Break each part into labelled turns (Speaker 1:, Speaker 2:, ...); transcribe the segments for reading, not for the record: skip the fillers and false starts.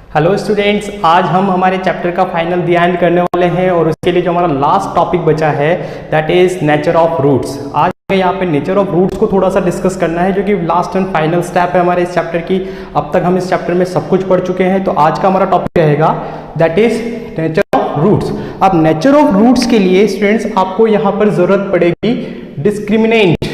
Speaker 1: Hello students, आज हम हमारे चैप्टर का फाइनल ध्यान करने वाले हैं और उसके लिए जो हमारा लास्ट टॉपिक बचा है that is nature of roots. आज हमें यहाँ पे नेचर ऑफ रूट्स को थोड़ा सा डिस्कस करना है जो कि लास्ट एंड फाइनल स्टेप है हमारे इस चैप्टर की। अब तक हम इस चैप्टर में सब कुछ पढ़ चुके हैं, तो आज का हमारा टॉपिक रहेगा that is nature of roots. अब नेचर ऑफ रूट्स के लिए स्टूडेंट्स आपको यहाँ पर जरूरत पड़ेगी डिस्क्रिमिनेंट्स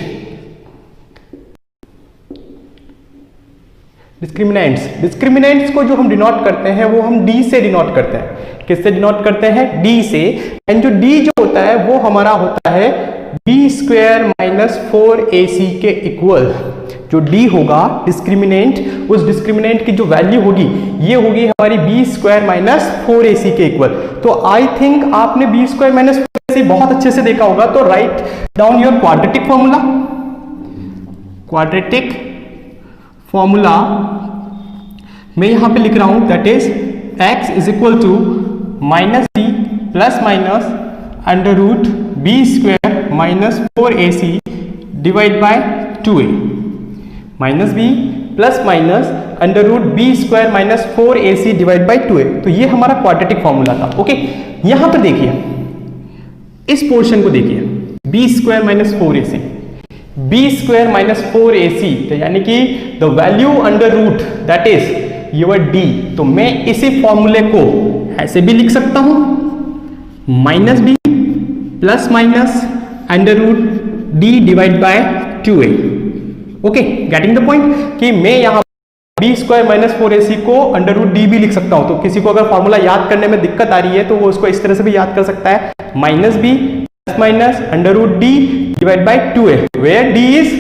Speaker 1: को जो हम डिनोट करते हैं वो हम डी से डिनोट करते हैं। किससे डिनोट करते हैं? डी से। एंड जो डी जो होता है वो हमारा होता है बी स्क्वायर माइनस 4ac के इक्वल। जो डी होगा डिस्क्रिमिनेंट, उस डिस्क्रिमिनेंट की जो वैल्यू होगी ये होगी हमारी बी स्क्वायर माइनस 4ac के इक्वल। तो आई थिंक आपने बी स्क्वायर माइनस 4ac बहुत अच्छे से देखा होगा। तो write down your quadratic formula मैं यहां पे लिख रहा हूं that is x is equal to minus B plus minus under root B square minus 4ac divide by 2a। Minus B plus minus under root B square minus 4ac divide by 2a। तो ये हमारा quadratic formula था। Okay, यहां पर देखिए, इस portion को देखिए, B square minus 4ac, B square minus 4ac, तो यानी कि the value under root that is your D. तो मैं इसी फॉर्मूले को ऐसे भी लिख सकता हूं, minus B plus minus under root D divide by 2a। Okay, getting the point कि मैं यहां बी स्क्वायर माइनस 4ac को अंडर रूट डी भी लिख सकता हूं। तो किसी को अगर फॉर्मूला याद करने में दिक्कत आ रही है तो वो उसको इस तरह से भी याद कर सकता है, minus B minus under root D divide by 2a where D is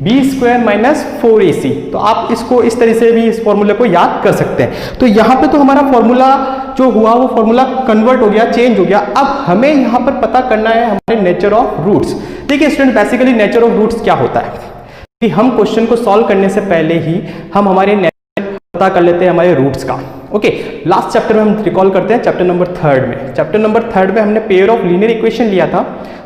Speaker 1: B square minus 4ac। तो आप इसको इस तरह से भी इस फॉर्मूले को याद कर सकते हैं। तो यहां पे तो हमारा फॉर्मूला जो हुआ वो फॉर्मूला कन्वर्ट हो गया, चेंज हो गया। अब हमें यहां पर पता करना है हमारे नेचर ऑफ रूट्स। देखिए student, basically nature of roots क्या होता है कि हम क्वेश्चन को सॉल्व करने से पहले ही हम हमारे नेचर पता कर लेते हैं हमारे रूट्स का। ओके, लास्ट चैप्टर में हम रिकॉल करते हैं चैप्टर नंबर 3 में। चैप्टर नंबर 3 में हमने पेयर ऑफ लीनियर इक्वेशन लिया था।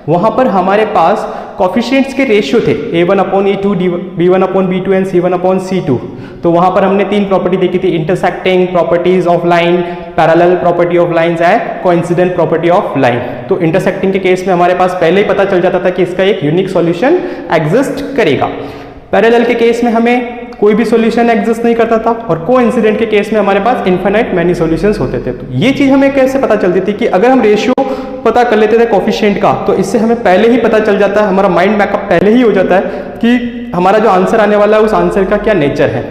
Speaker 1: वहां पर हमारे पास कोफिशिएंट्स के रेशियो थे a1 upon a2, b1 upon b2 and c1 upon c2। तो वहां पर हमने 3 प्रॉपर्टी देखी थी, intersecting properties of line, parallel property of lines and coincident property of line. तो इंटरसेक्टिंग के केस में हमारे पास पहले ही पता चल जाता था कि इसका एक यूनिक सॉल्यूशन एग्जिस्ट करेगा। पैरेलल के केस में हमें कोई भी सॉल्यूशन एग्जिस्ट नहीं करता था, और कोइंसिडेंट के केस में हमारे पास इनफाइनाइट मैनी सॉल्यूशंस होते थे। तो ये चीज हमें कैसे पता चलती थी कि अगर हम रेशियो पता कर लेते थे कोफिशिएंट का, तो इससे हमें पहले ही पता चल जाता है, हमारा माइंड मैकअप पहले ही हो जाता है कि हमारा जो आंसर आने वाला है उस आंसर का क्या नेचर है।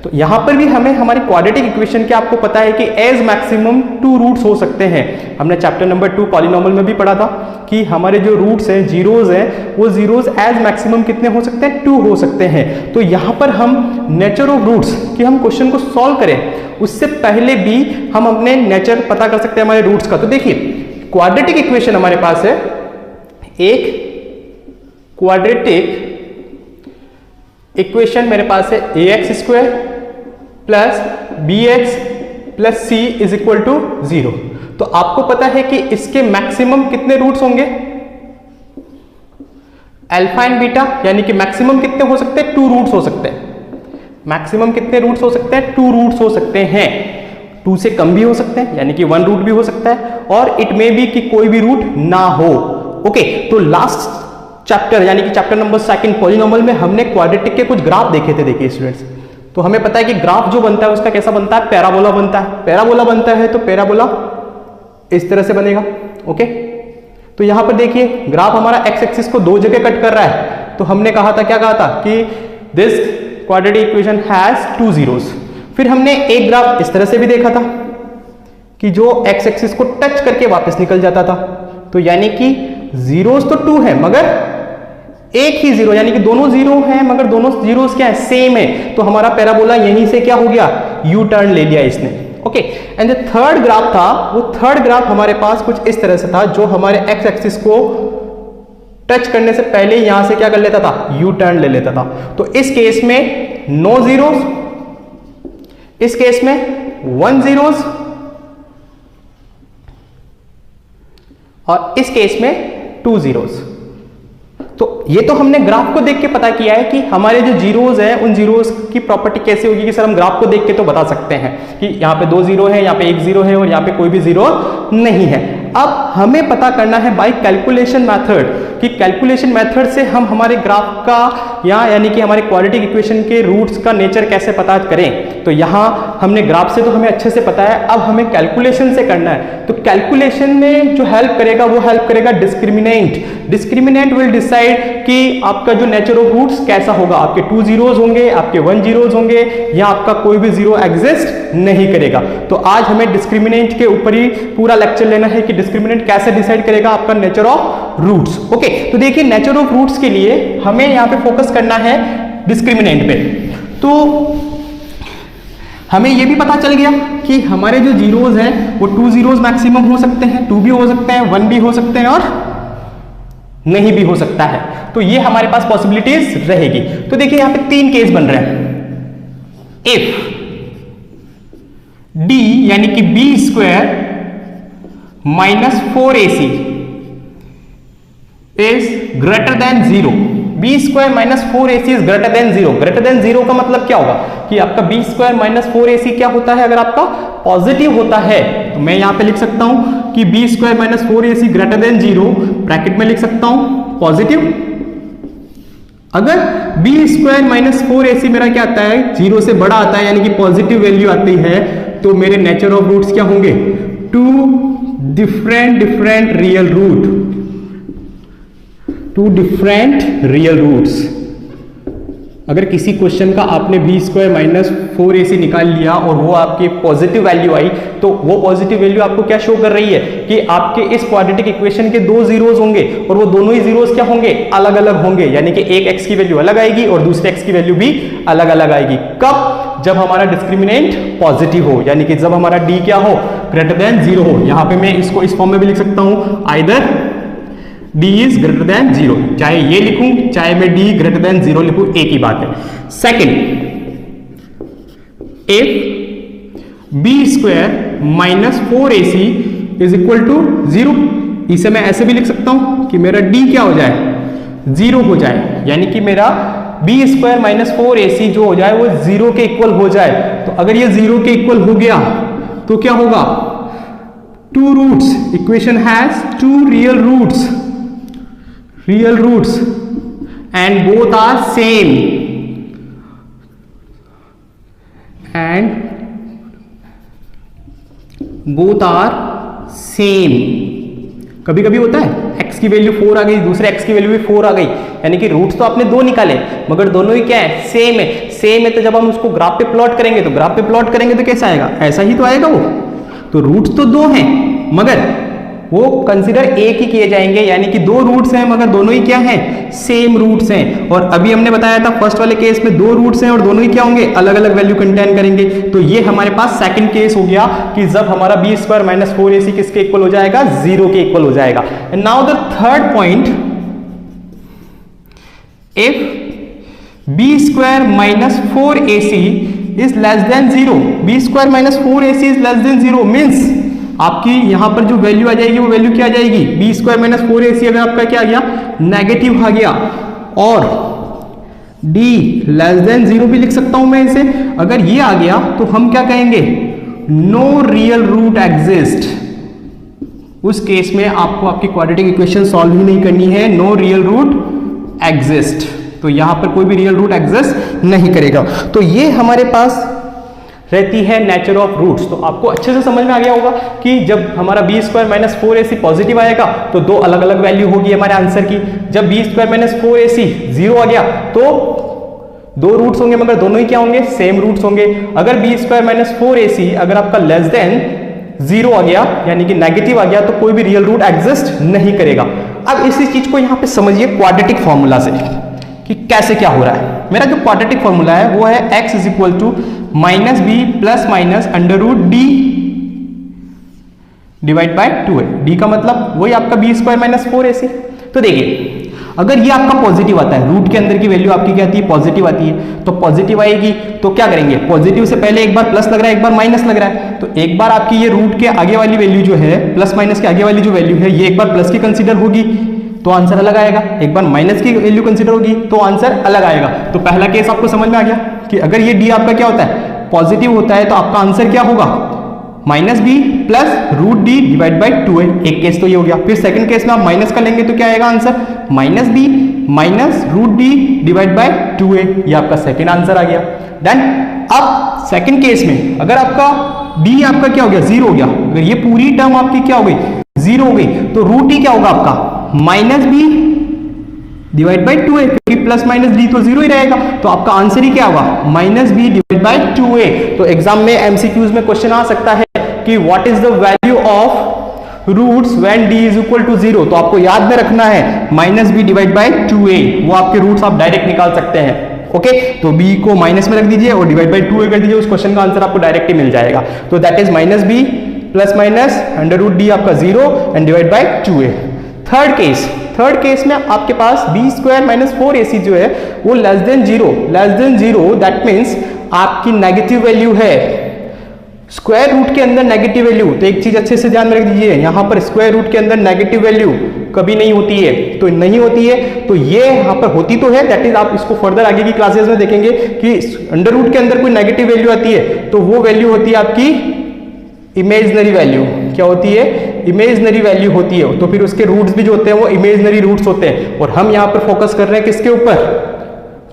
Speaker 1: तो यहां पर भी हमें हमारी क्वाड्रेटिक इक्वेशन के आपको पता है कि एज मैक्सिमम 2 रूट्स हो सकते हैं। हमने चैप्टर नंबर 2 पॉलिनॉमियल में भी पढ़ा था कि हमारे जो रूट्स हैं, जीरोज हैं, वो जीरोज एज मैक्सिमम कितने हो सकते हैं? 2 हो सकते हैं। तो यहां पर हम नेचर ऑफ रूट्स कि हम क्वेश्चन को सॉल्व करें उससे पहले भी हम अपने नेचर पता कर सकते हैं हमारे रूट्स का। तो देखिए, क्वाड्रेटिक इक्वेशन हमारे पास है, एक क्वाड्रेटिक इक्वेशन मेरे पास है ax square plus bx plus c is equal to 0। तो आपको पता है कि इसके मैक्सिमम कितने रूट्स होंगे? अल्फा एंड बीटा, यानी कि मैक्सिमम कितने हो सकते हैं? 2 रूट्स हो सकते हैं। मैक्सिमम कितने रूट्स हो सकते हैं? 2 रूट्स हो सकते हैं। 2 से कम भी हो सकते हैं, यानी कि 1 रूट भी हो सकता है, और इट मे बी कि कोई भी रूट ना हो। ओके, तो लास्ट चैप्टर यानी कि चैप्टर नंबर 2 पॉलिनॉमियल में हमने क्वाड्रेटिक के कुछ ग्राफ देखे थे। देखिए स्टूडेंट्स, तो हमें पता है कि ग्राफ जो बनता है उसका कैसा बनता है? पैराबोला बनता है। पैराबोला बनता है तो पैराबोला इस तरह से बनेगा। ओके, तो यहां पर देखिए ग्राफ हमारा एक्स एक्सिस को 2 जगह कट कर रहा है। तो हमने कहा था, क्या कहा था कि this quadratic equation has 2 zeros. फिर हमने एक ग्राफ इस तरह से भी देखा था कि जो एक्स एक्सिस को टच करके वापस निकल जाता था। तो यानी कि जीरोस तो 2 है मगर एक ही जीरो, यानी कि दोनों जीरो हैं मगर दोनों जीरोस क्या है? सेम है। तो हमारा पैराबोला यहीं से क्या हो गया? यू टर्न ले लिया इसने। ओके, एंड जो थर्ड ग्राफ था, वो थर्ड ग्राफ हमारे पास कुछ इस तरह से था, जो हमारे एक्स एक्सिस को टच करने से पहले यहां से क्या कर लेता था? यू टर्न ले लेता था। तो इस केस में नो जीरोस, इस केस में 1 जीरोस, और इस केस में 2 जीरोस। तो ये तो हमने ग्राफ को देख के पता किया है कि हमारे जो जीरोज है उन जीरोज की प्रॉपर्टी कैसे होगी कि सर हम ग्राफ को देख के तो बता सकते हैं कि यहाँ पे 2 जीरो है, यहाँ पे 1 जीरो है और यहाँ पे कोई भी जीरो नहीं है। अब हमें पता करना है बाय कैलकुलेशन मेथड कि कैलकुलेशन मेथड से हम हमारे ग्राफ का यानी कि हमारे क्वाड्रेटिक इक्वेशन के रूट्स का नेचर कैसे पता करें। तो यहाँ हमने ग्राफ से तो हमें अच्छे से पता है, अब हमें कैलकुलेशन से करना है। तो कैलकुलेशन में जो हेल्प करेगा वो हेल्प करेगा डिस्क्रिमिनेंट। डिस्क्रिमिनेंट विल डिसाइड कि आपका जो नेचर ऑफ रूट्स कैसा होगा, आपके 2 जीरोज होंगे, आपके 1 जीरोज होंगे या आपका कोई भी जीरो एग्जिस्ट नहीं करेगा। तो आज हमें डिस्क्रिमिनेंट के ऊपर ही पूरा लेक्चर लेना है कि डिस्क्रिमिनेंट कैसे डिसाइड करेगा आपका नेचर ऑफ रूट्स। ओके, तो देखिए नेचर ऑफ रूट्स के लिए हमें यहां पे फोकस करना है डिस्क्रिमिनेंट पे। तो हमें यह भी पता चल गया कि हमारे जो जीरोज हैं वो 2 जीरोज मैक्सिमम हो सकते हैं, 2 भी हो सकते हैं, 1 भी हो सकते हैं और नहीं भी हो सकता है। तो ये हमारे पास पॉसिबिलिटीज रहेगी। तो देखिए यहां पे 3 केस बन रहे हैं। इफ d यानी कि b square minus 4ac is greater than 0, B square minus 4ac is greater than 0। Greater than 0 का मतलब क्या होगा कि आपका बी स्क्वायर माइनस 4ac क्या होता है, अगर आपका पॉजिटिव होता है तो मैं यहां पे लिख सकता हूं कि B square minus 4ac greater than 0, bracket में लिख सकता हूं पॉजिटिव। अगर बी स्क्वायर माइनस 4ac मेरा क्या आता है, 0 से बड़ा आता है यानी कि पॉजिटिव वैल्यू आती है, तो मेरे नेचर ऑफ रूट्स क्या होंगे, 2 different real root, 2 different real roots. अगर किसी क्वेश्चन का आपने बी स्क्वायर माइनस 4ac निकाल लिया और वो आपकी पॉजिटिव वैल्यू आई, तो वो पॉजिटिव वैल्यू आपको क्या शो कर रही है कि आपके इस क्वाड्रेटिक इक्वेशन के 2 जीरोज होंगे और वो दोनों ही जीरोज क्या होंगे, अलग अलग होंगे, यानी कि एक x की वैल्यू अलग आएगी और दूसरे x की वैल्यू भी अलग अलग आएगी। कब, जब हमारा डिस्क्रिमिनेंट पॉजिटिव हो, यानी कि जब हमारा d क्या हो, ग्रेटर देन 0 हो। यहां पे मैं इसको इस फॉर्म में भी लिख सकता हूं, either d is greater than 0, चाहे ये लिखूं चाहे मैं d ग्रेटर देन 0 लिखूं, एक ही बात है। Second, if b square minus 4ac is equal to 0, इसे मैं ऐसे भी लिख सकता हूं कि मेरा d क्या हो जाए, 0 हो जाए, यानी कि मेरा बी स्क्वायर माइनस 4ac जो हो जाए वो 0 के इक्वल हो जाए। तो अगर ये 0 के इक्वल हो गया तो क्या होगा, 2 roots, equation has 2 real roots and both are same कभी कभी होता है x की वैल्यू 4 आ गई, दूसरे x की वैल्यू भी 4 आ गई, यानी कि रूट्स तो आपने 2 निकाले मगर दोनों ही क्या है, सेम है। तो जब हम उसको ग्राफ पे प्लॉट करेंगे तो कैसा आएगा, ऐसा ही तो आएगा वो। तो रूट्स तो 2 हैं मगर वो कंसीडर एक ही किए जाएंगे, यानी कि 2 रूट्स हैं मगर दोनों ही क्या हैं, सेम रूट्स हैं। और अभी हमने बताया था फर्स्ट वाले केस में 2 रूट्स हैं और दोनों ही क्या होंगे, अलग अलग वैल्यू कंटेन करेंगे। तो ये हमारे पास सेकंड केस हो गया कि जब हमारा बी स्क्वायर माइनस 4ac किसके इक्वल हो जाएगा, 0 के इक्वल हो जाएगा। And now the third point, if B square minus 4ac is less than 0, B square minus 4ac is less than 0 means आपकी यहां पर जो वैल्यू आ जाएगी वो वैल्यू क्या आ जाएगी, बी स्क्वायर माइनस 4ac अगर आपका क्या आ गया, नेगेटिव आ गया, और d लेस देन 0 भी लिख सकता हूं मैं इसे। अगर ये आ गया तो हम क्या कहेंगे, नो रियल रूट एग्जिस्ट। उस केस में आपको आपकी क्वाड्रेटिक इक्वेशन सॉल्व ही नहीं करनी है, नो रियल रूट एग्जिस्ट। तो यहां पर कोई भी रियल रूट एग्जिस्ट नहीं करेगा। तो ये हमारे पास रहती है नेचर ऑफ रूट्स। तो आपको अच्छे से समझ में आ गया होगा कि जब हमारा B square minus 4ac positive आएगा तो 2 अलग अलग वैल्यू होगी हमारे आंसर की। जब बी स्क्वायर माइनस 4ac 0 आ गया तो 2 रूट्स होंगे मगर दोनों ही क्या होंगे, सेम रूट्स होंगे। अगर बी स्क्वायर माइनस 4ac अगर आपका लेस देन 0 आ गया यानी कि नेगेटिव आ गया तो कोई भी रियल रूट एग्जिस्ट नहीं करेगा। अब इसी चीज को यहां पे समझिए क्वाड्रेटिक फॉर्मूला से कि कैसे क्या हो रहा है। मेरा जो क्वाड्रेटिक फॉर्मूला है वो है x is equal to minus B plus minus under root D divide by 2 है। डी का मतलब वही आपका बी स्क्वायर माइनस 4ac। तो देखिए अगर ये आपका पॉजिटिव आता है, रूट के अंदर की वैल्यू आपकी क्या आती है, पॉजिटिव आती है, तो पॉजिटिव आएगी तो क्या करेंगे, पॉजिटिव से पहले एक बार प्लस लग रहा है एक बार माइनस लग रहा है, तो एक बार आपकी ये रूट के आगे वाली वैल्यू जो है, प्लस माइनस के आगे वाली जो वैल्यू है ये एक बार प्लस की कंसीडर होगी, तो आंसर अलग आएगा, एक बार माइनस की वैल्यू कंसीडर होगी तो आंसर अलग आएगा। तो पहला केस आपको समझ में आ गया कि अगर ये डी आपका क्या होता है, पॉजिटिव होता है, तो आपका आंसर क्या होगा, minus B plus root D divide by 2a। एक केस तो ये हो गया। फिर सेकंड केस में आप माइनस का लेंगे तो क्या आएगा answer, minus B minus root D divide by 2a। ये आपका सेकंड आंसर आ गया। देन अब सेकंड केस में अगर आपका डी आपका क्या हो गया, जीरो हो गया, अगर ये पूरी टर्म आपकी क्या हो गई, जीरो हो गई, तो रूट डी क्या होगा आपका, minus B divide by 2a, क्योंकि प्लस माइनस डी तो जीरो ही रहेगा, तो आपका आंसर ही क्या होगा, minus B divide by 2a। तो एग्जाम में एमसीक्यूज में क्वेश्चन आ सकता है कि what is the value of roots when d is equal to 0। तो आपको याद में रखना है minus B divide by 2a, वो आपके रूट्स आप डायरेक्ट निकाल सकते हैं। ओके, तो b को माइनस में रख दीजिए और डिवाइड बाई 2a कर दीजिए, उस क्वेश्चन का आंसर आपको डायरेक्ट ही मिल जाएगा। तो that is minus B plus minus under root D आपका 0 and divide by 2a। Third case में आपके पास बी स्क्वायर माइनस 4ac जो है वो less than zero, that means आपकी नेगेटिव वैल्यू है। स्क्वायर रूट के अंदर नेगेटिव वैल्यू, तो एक चीज अच्छे से ध्यान में रख दीजिए, यहां पर स्क्वायर रूट के अंदर नेगेटिव वैल्यू कभी नहीं होती है, तो नहीं होती है, तो ये यहां पर होती तो है, दैट इज आप इसको फर्दर आगे की क्लासेस में देखेंगे कि अंडर रूट के अंदर कोई नेगेटिव वैल्यू आती है तो वो वैल्यू होती है आपकी इमेजिनरी वैल्यू। क्या होती है, इमेजिनरी वैल्यू होती है। तो फिर उसके रूट्स भी जो होते हैं वो इमेजिनरी रूट्स होते हैं, और हम यहां पर फोकस कर रहे हैं किसके ऊपर,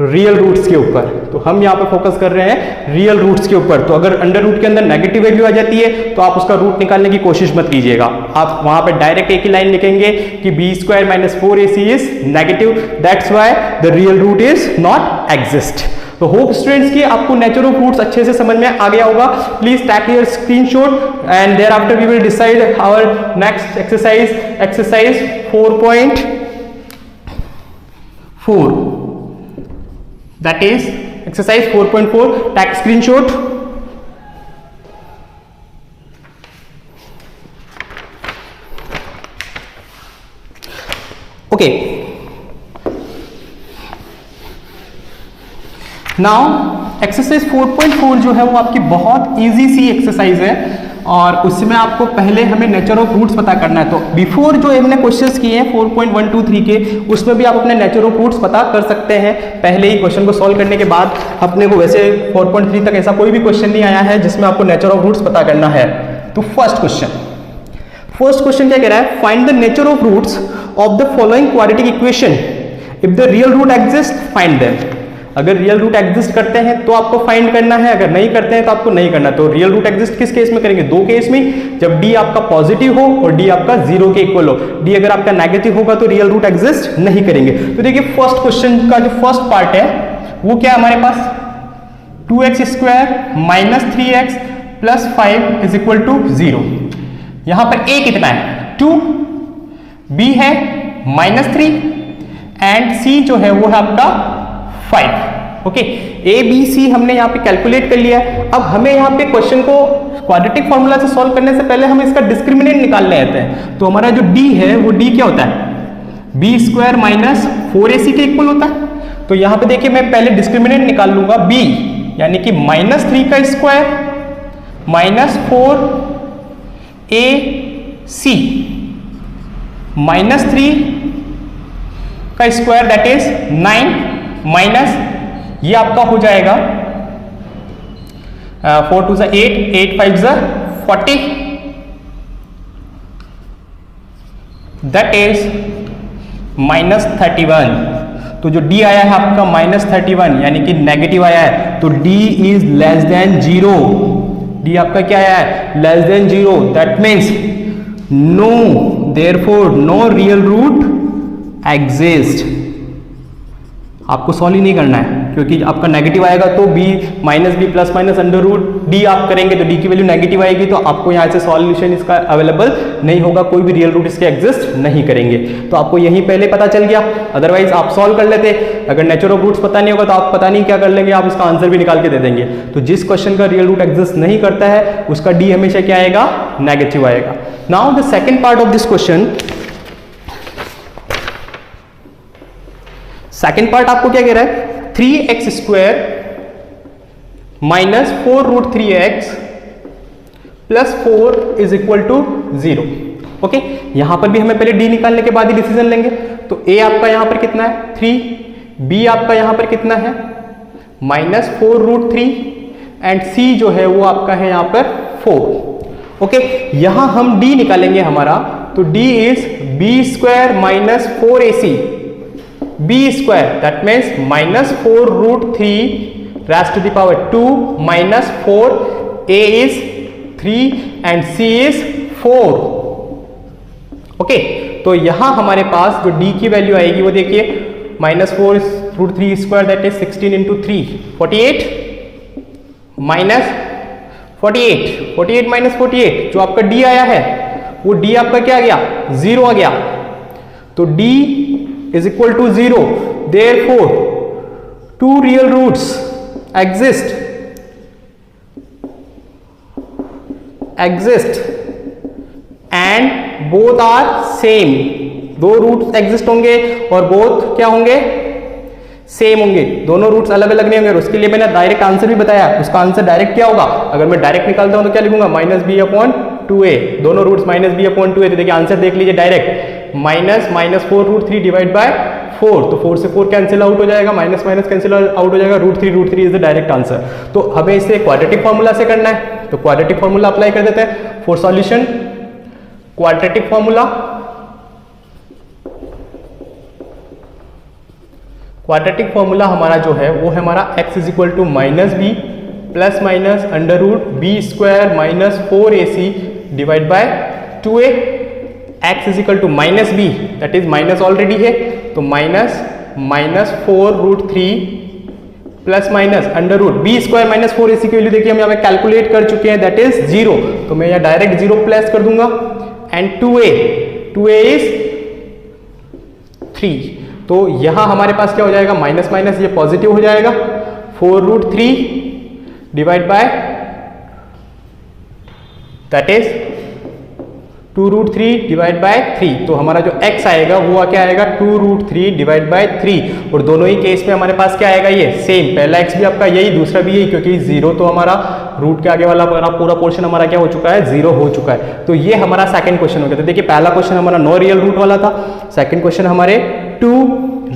Speaker 1: रियल रूट्स के ऊपर। तो हम यहाँ पर फोकस कर रहे हैं रियल रूट्स के ऊपर। तो अगर अंडर रूट के अंदर नेगेटिव वैल्यू आ जाती है तो आप उसका रूट निकालने की कोशिश मत कीजिएगा, आप वहां पर डायरेक्ट एक ही लाइन लिखेंगे कि B square minus 4ac is negative, that's why the real root is not exist. तो होप स्टूडेंट्स की आपको नेचर ऑफ रूट्स अच्छे से समझ में आ गया होगा। Please take your screenshot and thereafter we will decide our next exercise 4.4, that is exercise 4.4. take screenshot. Okay, now exercise 4.4 जो है वो आपकी बहुत इजी सी एक्सरसाइज है, और उसमें आपको पहले हमें नेचर ऑफ रूट्स पता करना है। तो बिफोर जो हमने क्वेश्चंस किए हैं 4.123 के, उसमें भी आप अपने नेचर ऑफ रूट्स पता कर सकते हैं पहले ही क्वेश्चन को सॉल्व करने के बाद। अपने को वैसे 4.3 तक ऐसा कोई भी क्वेश्चन नहीं आया है जिसमें आपको नेचर ऑफ रूट्स पता करना है। तो फर्स्ट क्वेश्चन क्या कह रहा है, find the nature of roots of the following quadratic equation, if the real root exist find them. अगर रियल रूट एग्जिस्ट करते हैं तो आपको फाइंड करना है, अगर नहीं करते हैं तो आपको नहीं करना। तो रियल रूट एग्जिस्ट किस केस में करेंगे, दो केस में, जब डी आपका पॉजिटिव हो और डी आपका 0 के इक्वल हो। डी अगर आपका नेगेटिव होगा तो रियल रूट एग्जिस्ट नहीं करेंगे। तो देखिए फर्स्ट क्वेश्चन का जो फर्स्ट पार्ट है वो क्या है हमारे पास, 2x square minus 3x plus 5 is equal to 0। यहां पर a कितना है 2, b है माइनस 3 एंड c जो है वो है आपका 5। ओके, ए बी सी हमने यहाँ पे कैलकुलेट कर लिया है। अब हमें यहाँ पे क्वेश्चन को क्वाड्रेटिक फॉर्मूला से सॉल्व करने से पहले हम इसका डिस्क्रिमिनेंट निकालने आते हैं। तो हमारा जो d है वो d क्या होता है, बी स्क्वायर माइनस 4ac के इक्वल होता है। तो यहाँ पे देखिए मैं पहले डिस्क्रिमिनेंट निकाल लूंगा b, यानी कि माइनस 3 का स्क्वायर माइनस 4ac माइनस 3 का स्क्वायर दैट इज 9 माइनस ये आपका हो जाएगा 4 2 8, 8 5 40, दैट इज माइनस 31। तो जो d आया है आपका माइनस 31 यानी कि नेगेटिव आया है, तो d is less than 0। d आपका क्या आया है, less than 0, that means no, therefore no real root exist. आपको सॉल्व ही नहीं करना है क्योंकि आपका नेगेटिव आएगा तो b minus B plus minus under root D आप करेंगे तो d की वैल्यू नेगेटिव आएगी, तो आपको यहाँ से सॉल्यूशन इसका अवेलेबल नहीं होगा, कोई भी रियल रूट इसके एग्जिस्ट नहीं करेंगे। तो आपको यही पहले पता चल गया, अदरवाइज आप सॉल्व कर लेते। अगर नेचर ऑफ रूट्स पता नहीं होगा तो आप पता नहीं क्या कर लेंगे, आप इसका आंसर भी निकाल के दे देंगे। तो जिस क्वेश्चन का रियल रूट एग्जिस्ट नहीं करता है उसका d हमेशा क्या आएगा, नेगेटिव आएगा। Now the second part of this question, second part आपको क्या कह रहा है, 3x square minus 4 root 3x plus 4 is equal to 0। Okay, यहां पर भी हमें पहले डी निकालने के बाद ही डिसीजन लेंगे। तो ए आपका यहां पर कितना है 3, बी आपका यहां पर कितना है -4√3 एंड सी जो है वो आपका है यहां पर 4। ओके, यहां हम डी निकालेंगे हमारा, तो D is b² - 4ac, b² that means -4√3 raised to the power 2 -4, a is 3 and c is 4। Okay, तो यहां हमारे पास जो d की वैल्यू आएगी वो देखिए -4√3² दैट इज 16 × 3 48 -48 जो आपका d आया है वो d आपका क्या आ गया 0 आ गया। तो d is equal to 0, therefore two real roots exist and both are same। दो रूट्स एग्जिस्ट होंगे और बोथ क्या होंगे सेम होंगे, दोनों रूट्स अलग अलग नहीं होंगे। और उसके लिए मैंने डायरेक्ट आंसर भी बताया, उसका आंसर डायरेक्ट क्या होगा, अगर मैं डायरेक्ट निकालता हूं तो क्या लिखूंगा -b/2a, दोनों रूट्स -b/2a। तो देखिए आंसर देख लीजिए डायरेक्ट -4√3 डिवाइड बाय 4, तो 4 से 4 कैंसिल आउट हो जाएगा, माइनस कैंसिल आउट हो जाएगा, √3 इज द डायरेक्ट आंसर। तो हमें इसे क्वाड्रेटिक फॉर्मूला से करना है, तो क्वाड्रेटिक फॉर्मूला अप्लाई कर देते हैं for solution. Quadratic formula, quadratic formula हमारा जो है वो है हमारा x is equal to -b + (√b² - 4ac) divide by 2a। x is equal to -b that is minus already है, तो -4√3 प्लस माइनस (√b² - 4ac) की वैल्यू देखिए हम यहाँ पे कैलकुलेट कर चुके हैं दैट इज 0, तो मैं यहाँ डायरेक्ट 0 प्लेस कर दूंगा एंड 2a इज 3। तो यहां हमारे पास क्या हो जाएगा माइनस माइनस ये पॉजिटिव हो जाएगा, 4√3 divide by that is 2√3 divide by 3। तो हमारा जो x आएगा वो क्या आएगा 2√3 डिवाइड बाय 3। और दोनों ही केस में हमारे पास क्या आएगा ये सेम, पहला x भी आपका यही, दूसरा भी यही, क्योंकि 0 तो हमारा रूट के आगे वाला पूरा पोर्शन हमारा क्या हो चुका है 0 हो चुका है। तो ये हमारा सेकंड क्वेश्चन हो गया। तो देखिए पहला क्वेश्चन हमारा 9 रियल रूट वाला था, सेकंड क्वेश्चन हमारे 2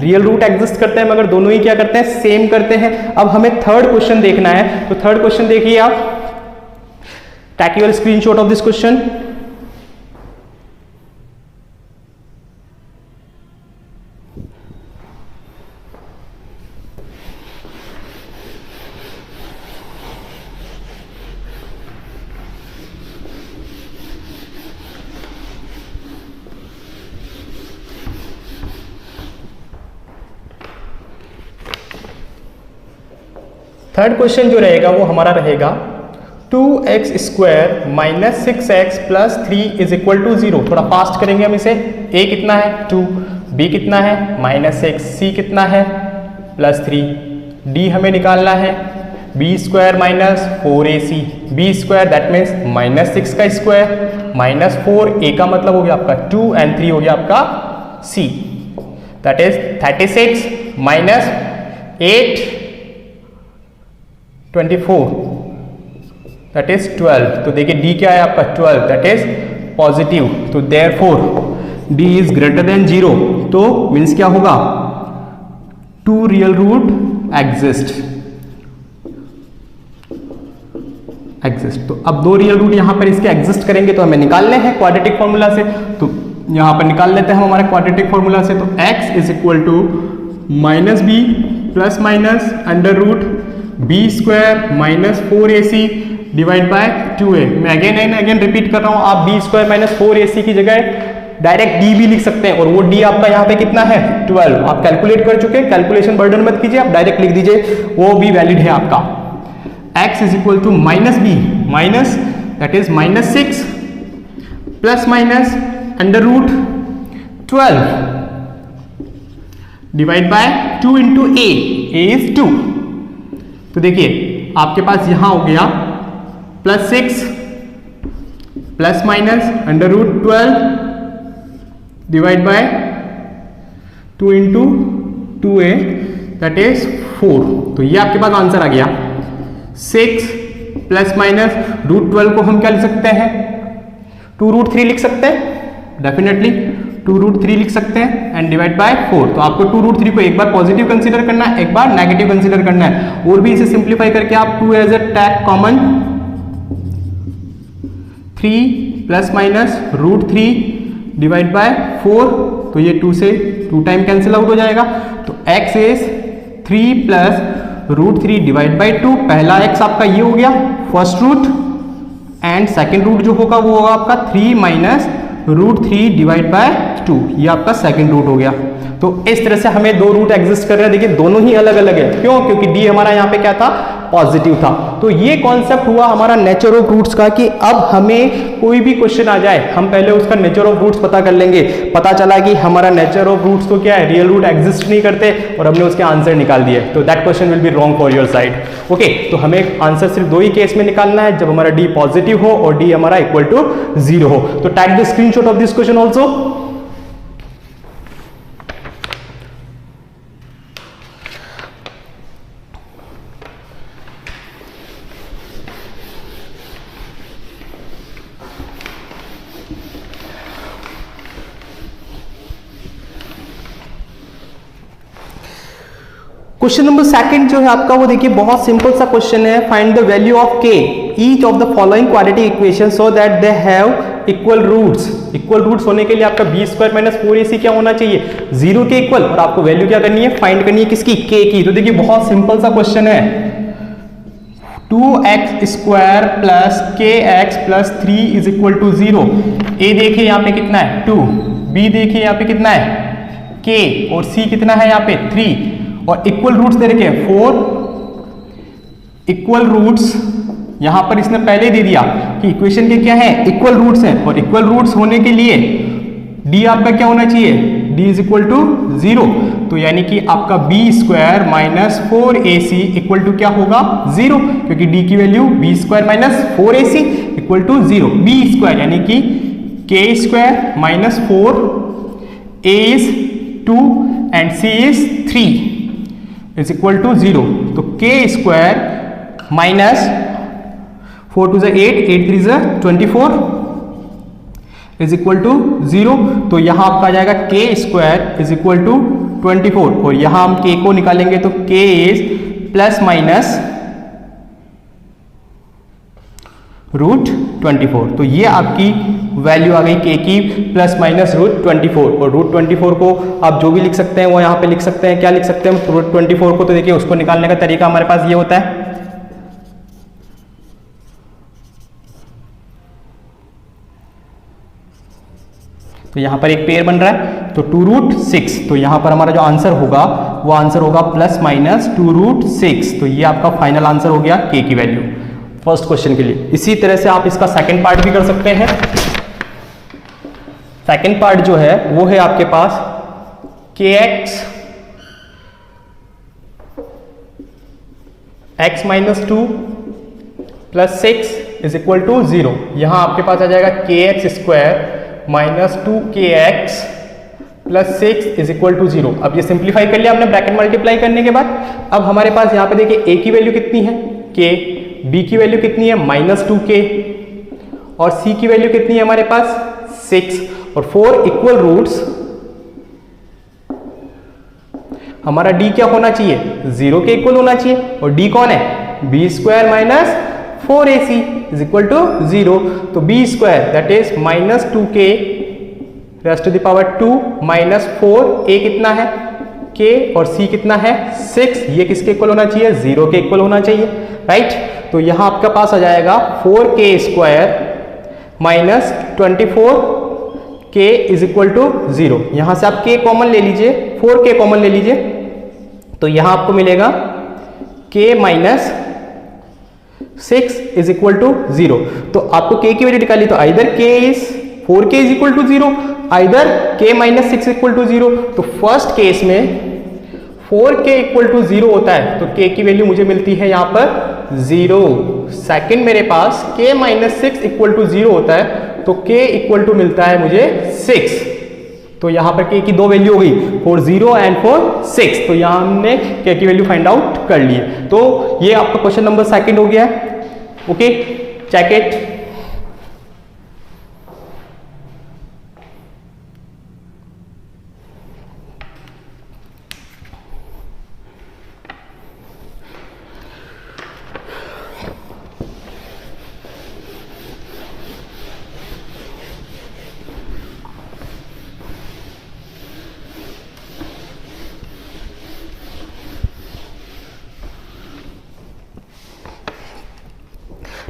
Speaker 1: रियल रूट एग्जिस्ट करते हैं मगर दोनों ही क्या करते हैं सेम करते हैं। अब हमें थर्ड क्वेश्चन देखना है, तो थर्ड क्वेश्चन देखिए आप, take your screenshot of this question. Third question जो रहेगा वो हमारा रहेगा 2x² - 6x + 3 is equal to 0। थोड़ा फास्ट करेंगे हम इसे। a कितना है 2, b कितना है -6, c कितना है +3, d हमें निकालना है b² - 4ac, b² that means -6 का स्क्वायर -4, a का मतलब हो गया आपका 2 एंड 3 हो गया आपका c, that is 36 - 8 24 that is 12। तो देखिए d क्या है आपका 12 दैट इज पॉजिटिव, तो therefore d is greater than 0। तो मीन्स क्या होगा 2 रियल रूट एग्जिस्ट। तो अब 2 रियल रूट यहां पर इसके एग्जिस्ट करेंगे तो हमें निकालने हैं क्वाड्रेटिक फॉर्मूला से। तो यहां पर निकाल लेते हैं हम हमारे क्वाड्रेटिक फॉर्मूला से। तो x is equal to -b + (√b² - 4ac) divide by 2a। मैं अगेन एंड अगेन रिपीट कर रहा हूं, आप b² - 4ac की जगह डायरेक्ट d भी लिख सकते हैं, और वो d आपका यहाँ पे कितना है 12। आप कैलकुलेट कर चुके हैं, कैलकुलेशन बर्डन मत कीजिए, आप डायरेक्ट लिख दीजिए, वो भी वैलिड है आपका। x is equal to -b minus that is -6 plus minus (√12) divide by 2 into a is 2। तो देखिए आपके पास यहां हो गया +6 plus minus (√12) divide by 2 into 2a that is 4। तो ये आपके पास आंसर आ गया। 6 प्लस माइनस (√12) को हम क्या लिख सकते हैं 2√3 लिख सकते हैं। डेफिनेटली 2√3 लिख सकते हैं एंड डिवाइड बाय 4। तो आपको 2√3 को एक बार पॉजिटिव कंसीडर करना है, एक बार नेगेटिव कंसीडर करना है, और भी इसे सिंप्लीफाई करके आप 2 as a take common 3 plus minus √3 divide by 4, तो ये 2 से 2 टाइम कैंसिल आउट हो जाएगा। तो x is 3 plus √3 divide by 2। पहला x आपका ये हो गया first root, and second root जो होगा वो होगा आपका 3 माइनस √3 डिवाइड बाय 2, ये आपका सेकेंड रूट हो गया। तो इस तरह से हमें दो रूट एग्जिस्ट कर रहे हैं। देखिए दोनों ही अलग अलग है, क्यों? क्योंकि d हमारा यहाँ पे क्या था, पॉजिटिव था। तो ये कॉन्सेप्ट हुआ हमारा नेचर ऑफ रूट्स का, कि अब हमें कोई भी क्वेश्चन आ जाए हम पहले उसका नेचर ऑफ रूट्स पता कर लेंगे। पता चला कि हमारा नेचर ऑफ रूट्स तो क्या है, रियल रूट एग्जिस्ट नहीं करते, और हमने उसके आंसर निकाल दिए, तो that question will be wrong for your side. Okay, तो हमें आंसर सिर्फ दो ही केस में निकालना है, जब हमारा d पॉजिटिव हो और d हमारा इक्वल टू 0 हो। तो take the screenshot of this question also. Question number second जो है आपका, वो देखिए बहुत सिंपल सा क्वेश्चन है। Find the value of k each of the following quadratic equation so that they have equal roots. Equal roots होने के लिए आपका b² माइनस 4ac क्या होना चाहिए, 0 के इक्वल, और आपको वैल्यू क्या करनी है, फाइंड करनी है किसकी, k की। तो देखिए बहुत सिंपल सा क्वेश्चन है, 2x² plus kx plus 3 is equal to 0। a देखिए यहाँ पे कितना है 2, b देखिए यहाँ पे कितना है k, और c कितना है यहाँ पे 3, और इक्वल रूट्स दे रखे हैं 4। इक्वल रूट्स यहां पर इसने पहले दे दिया कि इक्वेशन के क्या है, इक्वल रूट्स हैं, और इक्वल रूट्स होने के लिए d आपका क्या होना चाहिए, d इज इक्वल टू 0। तो यानी कि आपका b² minus 4ac equal to क्या होगा 0, क्योंकि d की value b² minus 4ac equal to 0। b² यानी कि k² minus 4, a is 2 and c is 3 is equal to 0। तो k² minus 4 two 8, 8 3 24 is equal to 0। तो यहां आपका आ जाएगा k² इज इक्वल टू 24, और यहां हम k को निकालेंगे तो k इज प्लस माइनस √24। तो ये आपकी वैल्यू आ गई k की प्लस माइनस √24, और √24 को आप जो भी लिख सकते हैं वो यहाँ पे लिख सकते हैं। क्या लिख सकते हैं √24 को, तो देखिए उसको निकालने का तरीका हमारे पास ये होता है, तो यहाँ पर एक पेयर बन रहा है, तो 2√6। तो यहाँ पर हमारा जो आंसर होगा वो आंसर होगा प्लस माइनस 2√6। तो ये आपका फाइनल आंसर हो गया k की वैल्यू फर्स्ट क्वेश्चन के लिए। इसी तरह से आप इसका सेकंड पार्ट भी कर सकते हैं। सेकंड पार्ट जो है वो है आपके पास kx x minus 2 plus 6 is equal to 0। यहां आपके पास आ जाएगा kx² minus 2kx plus 6 is equal to 0। अब ये सिंप्लीफाई कर लिया हमने ब्रैकेट मल्टीप्लाई करने के बाद। अब हमारे पास यहाँ पे देखिए a की वैल्यू कितनी है k, b की वैल्यू कितनी है माइनस 2k, और c की वैल्यू कितनी है हमारे पास 6, और 4 इक्वल रूट्स। हमारा d क्या होना चाहिए, 0 के इक्वल होना चाहिए, और d कौन है b² minus 4ac is equal to 0। तो b² that is minus 2k raised to the power 2 minus 4, a कितना है k, और c कितना है 6, ये किसके इक्वल होना चाहिए 0 के इक्वल होना चाहिए, राइट। तो यहां आपका पास आ जाएगा 4k² minus 24k is equal to 0। यहां से आप k कॉमन ले लीजिए, 4k कॉमन ले लीजिए, तो यहां आपको मिलेगा k minus 6 is equal to 0। तो आपको k की वैल्यू निकाली, तो either k is 4k is equal to 0, either k minus 6 equal to 0। तो फर्स्ट केस में 4k इक्वल टू 0 होता है, तो k की वैल्यू मुझे मिलती है यहां पर 0। सेकंड मेरे पास k माइनस 6 इक्वल टू 0 होता है, तो k इक्वल टू मिलता है मुझे 6। तो यहां पर k की दो वैल्यू हो गई, फॉर 0 एंड फॉर 6। तो यहां हमने k की वैल्यू फाइंड आउट कर ली है। तो ये आपका क्वेश्चन नंबर सेकंड हो गया है। Okay, check it.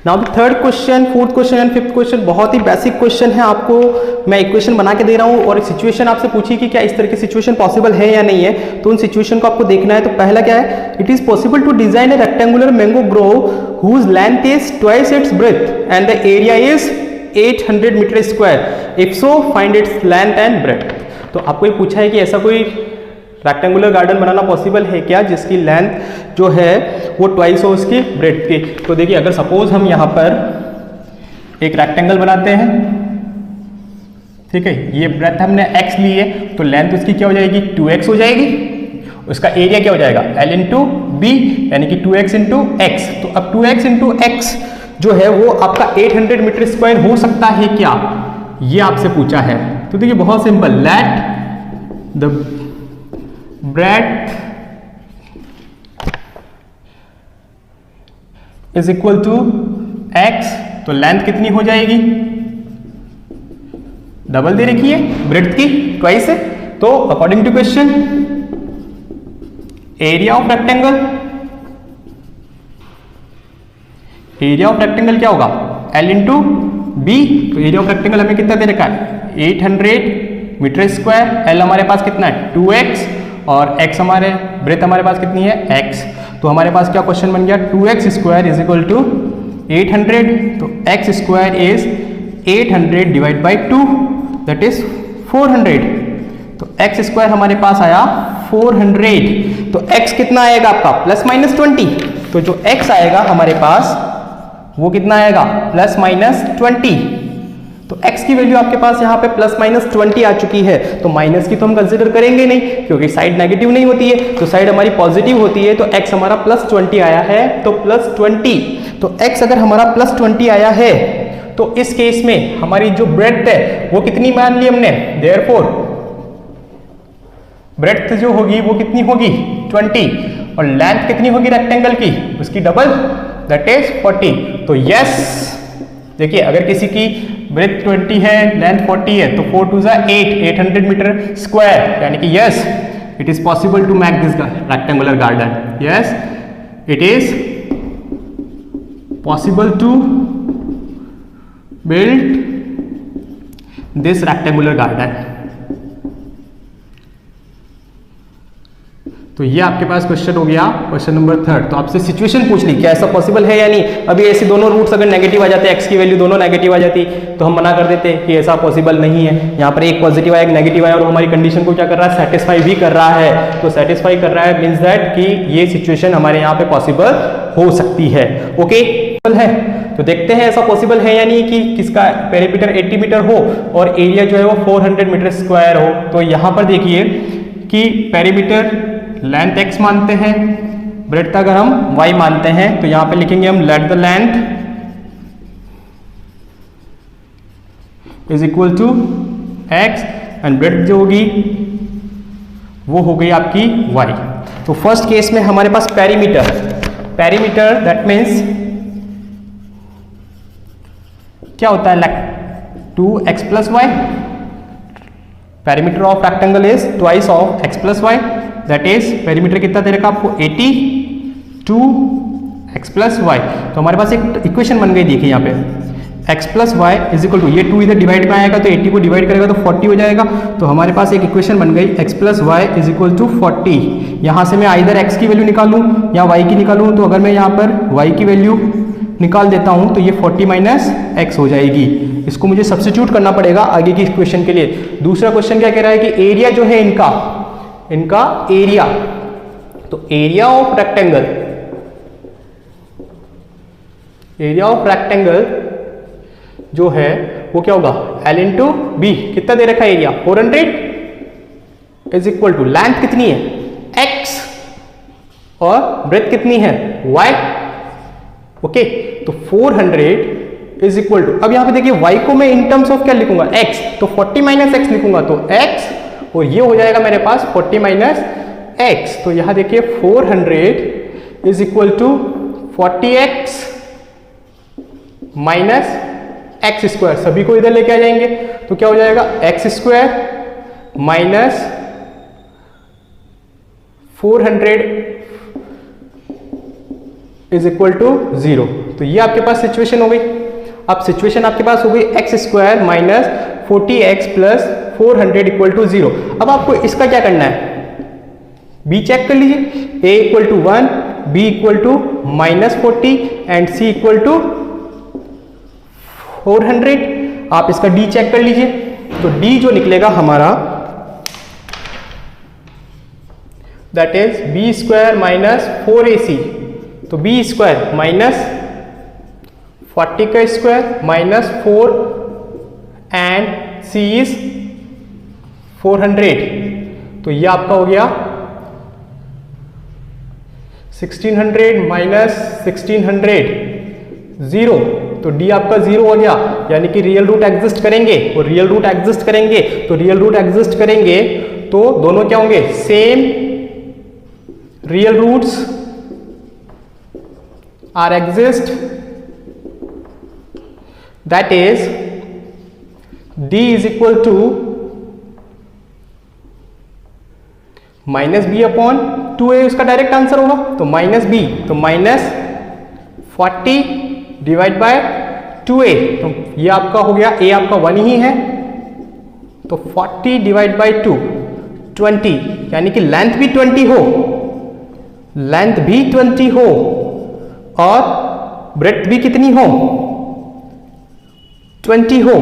Speaker 1: Now the third question, fourth question and fifth question बहुत ही बेसिक क्वेश्चन है। आपको मैं इक्वेशन बना के दे रहा हूँ और एक सिचुएशन आपसे पूछी कि क्या इस तरह की सिचुएशन पॉसिबल है या नहीं है, तो उन सिचुएशन को आपको देखना है। तो पहला क्या है, it is possible to design a rectangular mango grove whose length is twice its breadth and the area is 800 metre square, if so find its length and breadth. तो आपको ये पूछा है कि ऐसा कोई रेक्टेंगुलर गार्डन बनाना पॉसिबल है क्या जिसकी लेंथ जो है वो ट्वाइस हो उसकी ब्रेथ की। तो देखिए, अगर सपोज हम यहाँ पर एक रेक्टेंगल बनाते हैं, ठीक है, ये ब्रेथ हमने x ली है, तो लेंथ उसकी क्या हो जाएगी, 2x हो जाएगी। उसका एरिया क्या हो जाएगा, l इंटू बी, यानी कि 2x इंटू एक्स। तो अब 2x इंटू एक्स जो है वो आपका 800 मीटर स्क्वायर हो सकता है क्या, ये आपसे पूछा है। तो देखिए बहुत simple, let the breadth is equal to x, तो लेंथ कितनी हो जाएगी, डबल दे रखी है, ब्रेथ की ट्वाइस है। तो according to question area of rectangle, area of rectangle क्या होगा, L इंटू बी। तो एरिया ऑफ रेक्टेंगल हमें कितना दे रखा है, 800 मीटर स्क्वायर। L हमारे पास कितना है, 2x, और x हमारे ब्रेथ हमारे पास कितनी है, x। तो हमारे पास क्या क्वेश्चन बन गया, 2x square is equal to 800। तो x square is 800 divide by 2, that is 400। तो x स्क्वायर हमारे पास आया 400। तो x कितना आएगा आपका, प्लस माइनस 20। तो जो x आएगा हमारे पास वो कितना आएगा, प्लस माइनस 20। तो x की वैल्यू आपके पास यहाँ पे प्लस माइनस 20 आ चुकी है। तो माइनस की तो हम कंसिडर करेंगे नहीं, क्योंकि साइड नेगेटिव नहीं होती है, तो साइड हमारी पॉजिटिव होती है। तो x हमारा प्लस 20 आया है, तो प्लस 20। तो x अगर हमारा प्लस 20 आया है, तो इस केस में हमारी जो ब्रेड्थ है वो कितनी मान ली हमने, देयरफॉर ब्रेड्थ जो होगी वो कितनी होगी, 20, और लेंथ कितनी होगी रेक्टेंगल की, उसकी डबल, दैट इज 40। तो यस, देखिए अगर किसी की ब्रेथ 20 है, लेंथ 40 है, तो 4 2 800 मीटर स्क्वायर, यानी कि yes it is possible to make this rectangular garden. Yes it is possible to build this rectangular garden. तो ये आपके पास क्वेश्चन हो गया, क्वेश्चन नंबर 3। तो आपसे सिचुएशन पूछ ली क्या ऐसा पॉसिबल है या नहीं। अभी ऐसे दोनों रूट्स अगर नेगेटिव आ जाते, एक्स की वैल्यू दोनों नेगेटिव आ जाती, तो हम मना कर देते कि ऐसा पॉसिबल नहीं है। यहाँ पर एक पॉजिटिव आया, एक नेगेटिव आया, और हमारी कंडीशन को क्या कर रहा है, सेटिस्फाई भी कर रहा है। तो सेटिस्फाई कर रहा है मीन्स दैट कि ये सिचुएशन हमारे यहाँ पे पॉसिबल हो सकती है। ओके है, तो देखते हैं ऐसा पॉसिबल है या नहीं कि किसका पेरीमीटर 80 मीटर हो और एरिया जो है वो 400 मीटर स्क्वायर हो। तो यहाँ पर देखिए कि पेरीमीटर लेंथ x मानते हैं, ब्रेड्थ अगर हम y मानते हैं, तो यहां पे लिखेंगे हम let the length is equal to x and breadth जो होगी वो हो गई आपकी y। तो फर्स्ट केस में हमारे पास पेरीमीटर, पेरीमीटर दैट मीन्स क्या होता है, 2x plus y. Perimeter of rectangle is twice of x plus y, that is perimeter कितना दे रखा आपको, 80 2x प्लस वाई। तो हमारे पास एक इक्वेशन बन गई, देखिए यहाँ पे x plus y is equal to, ये 2 इधर डिवाइड में आएगा तो 80 को डिवाइड करेगा तो 40 हो जाएगा। तो हमारे पास एक इक्वेशन बन गई x plus y is equal to 40। यहाँ से मैं आइदर x की वैल्यू निकालूं या y की निकालूं। तो अगर मैं यहाँ पर y की वैल्यू निकाल देता हूं तो ये 40 माइनस x हो जाएगी। इसको मुझे सब्स्टिट्यूट करना पड़ेगा आगे की क्वेश्चन के लिए। दूसरा क्वेश्चन क्या कह रहा है कि एरिया जो है इनका एरिया, तो area of rectangle, area of rectangle जो है वो क्या होगा, L इंटू बी। कितना दे रखा है area, 400 is equal to length कितनी है, x, और ब्रेथ कितनी है, y। ओके, तो 400 इज इक्वल टू, अब यहां पे देखिए y को मैं इन टर्म्स ऑफ क्या लिखूंगा, x, तो 40 माइनस एक्स लिखूंगा, तो x, और ये हो जाएगा मेरे पास 40 माइनस एक्स। तो यहां देखिए 400 is equal to 40x minus x square, सभी को इधर लेके आ जाएंगे तो क्या हो जाएगा, x square minus 400 is equal to 0। तो ये आपके पास सिचुएशन हो गई। अब सिचुएशन आपके पास हो गई x square minus 40x plus 400 equal to 0। अब आपको इसका क्या करना है, b चेक कर लीजिए, a equal to 1, b equal to -40 and c equal to 400। आप इसका d चेक कर लीजिए, तो d जो निकलेगा हमारा that is b square minus 4ac। तो b स्क्वायर माइनस 40 का square minus 4 and c is 400। तो ये आपका हो गया 1600 माइनस 1600 0। तो d आपका 0 हो गया, यानी कि रियल रूट एग्जिस्ट करेंगे, और रियल रूट एग्जिस्ट करेंगे तो रियल रूट एग्जिस्ट करेंगे तो दोनों क्या होंगे, same real roots are exist, that is d is equal to minus B upon 2a, इसका डायरेक्ट आंसर होगा। तो माइनस बी, तो माइनस 40 डिवाइड बाय 2a, तो ये आपका हो गया, a आपका 1 ही है, तो 40 डिवाइड बाय 2 20, यानी कि लेंथ भी 20 हो, लेंथ भी 20 हो और ब्रेड्थ भी कितनी हो, 20 हो।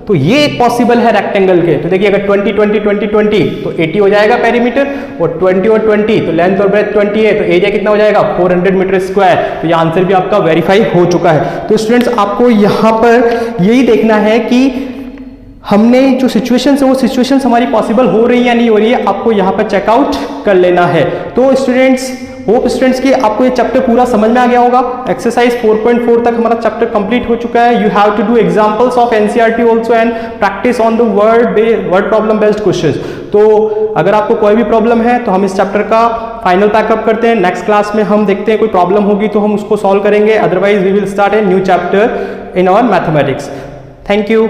Speaker 1: तो ये एक पॉसिबल है रेक्टेंगल के। तो देखिए अगर 20 20 20 20 तो 80 हो जाएगा पेरीमीटर, और 20 और 20 तो लेंथ और ब्रेथ 20 है, तो एरिया कितना हो जाएगा 400 मीटर स्क्वायर। तो ये आंसर भी आपका वेरीफाई हो चुका है। तो स्टूडेंट्स आपको यहाँ पर यही देखना है कि हमने जो सिचुएशंस है वो सिचुएशंस हमारी पॉसिबल हो रही है या नहीं हो रही है, आपको यहाँ पर चेकआउट कर लेना है। तो स्टूडेंट्स होप स्टूडेंट्स की आपको ये चैप्टर पूरा समझ में आ गया होगा। एक्सरसाइज 4.4 तक हमारा चैप्टर कंप्लीट हो चुका है। You have to do examples of NCERT also and practice on the word problem based questions. तो अगर आपको कोई भी प्रॉब्लम है तो हम इस चैप्टर का फाइनल पैकअप करते हैं। नेक्स्ट क्लास में हम देखते हैं कोई प्रॉब्लम होगी तो हम उसको सॉल्व करेंगे, otherwise we will start a new chapter in our mathematics. Thank you.